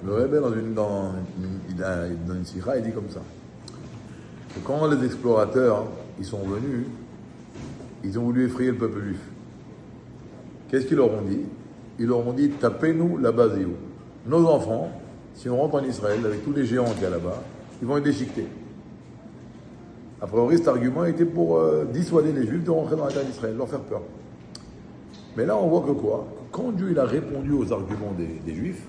Le Rebbe, dans une sikha, il dit comme ça. Que quand les explorateurs, ils sont venus, ils ont voulu effrayer le peuple juif. Qu'est-ce qu'ils leur ont dit? Ils leur ont dit, tapez-nous la base où nos enfants, si on rentre en Israël, avec tous les géants qu'il y a là-bas, ils vont être déchiquetés. A priori, cet argument était pour dissuader les Juifs de rentrer dans la terre d'Israël, leur faire peur. Mais là, on voit que quoi? Quand Dieu il a répondu aux arguments des Juifs,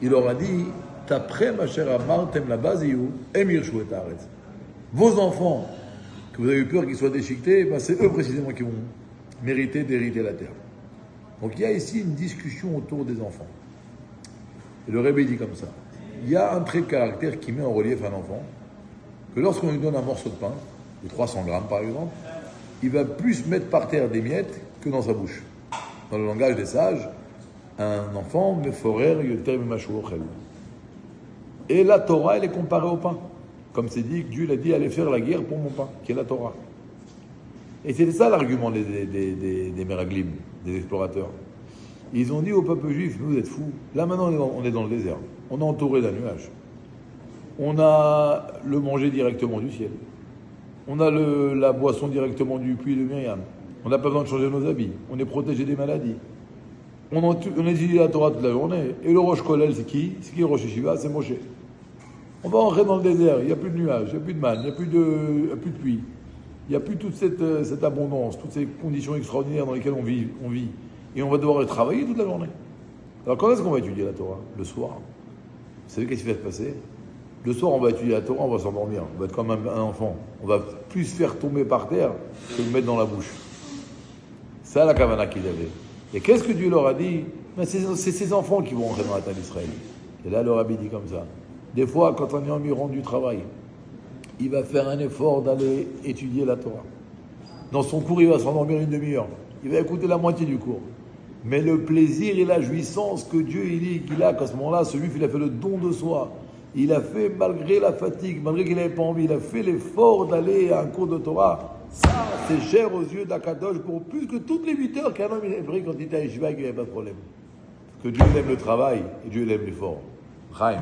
il leur a dit, T'après ma chère Amar, t'aimes la base où Emir Chouetaret. Vos enfants, que vous avez eu peur qu'ils soient déchiquetés, ben c'est eux précisément qui vont mériter d'hériter la terre. Donc il y a ici une discussion autour des enfants. Et le Rebbe dit comme ça. Il y a un trait de caractère qui met en relief un enfant, que lorsqu'on lui donne un morceau de pain, de 300 grammes par exemple, il va plus mettre par terre des miettes que dans sa bouche. Dans le langage des sages, un enfant, meforer yoter mimashu ochel. Et la Torah, elle est comparée au pain. Comme c'est dit, Dieu l'a dit, allez faire la guerre pour mon pain, qui est la Torah. Et c'est ça l'argument des Meraglim, des explorateurs. Ils ont dit au peuple juif, vous êtes fous. Là maintenant, on est dans le désert. On est entouré d'un nuage. On a le manger directement du ciel. On a la boisson directement du puits de Myriam. On n'a pas besoin de changer nos habits. On est protégé des maladies. On étudie la Torah toute la journée. Et le Rosh Kolel, c'est qui? C'est qui le Rosh Yeshiva? C'est Moshe. On va entrer dans le désert. Il n'y a plus de nuages, il n'y a plus de manne, il n'y a plus de pluie. Il n'y a plus toute cette abondance, toutes ces conditions extraordinaires dans lesquelles on vit. Et on va devoir aller travailler toute la journée. Alors quand est-ce qu'on va étudier la Torah? Le soir. Vous savez qu'est-ce qui va se passer? Le soir, on va étudier la Torah, on va s'endormir. On va être comme un enfant. On va plus faire tomber par terre que le mettre dans la bouche. C'est la kavana qu'ils avaient. Et qu'est-ce que Dieu leur a dit? Mais c'est ces enfants qui vont rentrer dans la terre d'Israël. Et là, le rabbi dit comme ça. Des fois, quand un homme rentre du travail, il va faire un effort d'aller étudier la Torah. Dans son cours, il va s'endormir une demi-heure. Il va écouter la moitié du cours. Mais le plaisir et la jouissance que Dieu qu'il a, qu'à ce moment-là, celui qui a fait le don de soi, il a fait, malgré la fatigue, malgré qu'il n'avait pas envie, il a fait l'effort d'aller à un cours de Torah. Ça, c'est cher aux yeux d'Akadosh pour plus que toutes les 8 heures qu'un homme il est pris quand il était à Yeshiva, qu'il n'y avait pas de problème. Parce que Dieu aime le travail et Dieu aime l'effort. Chaim.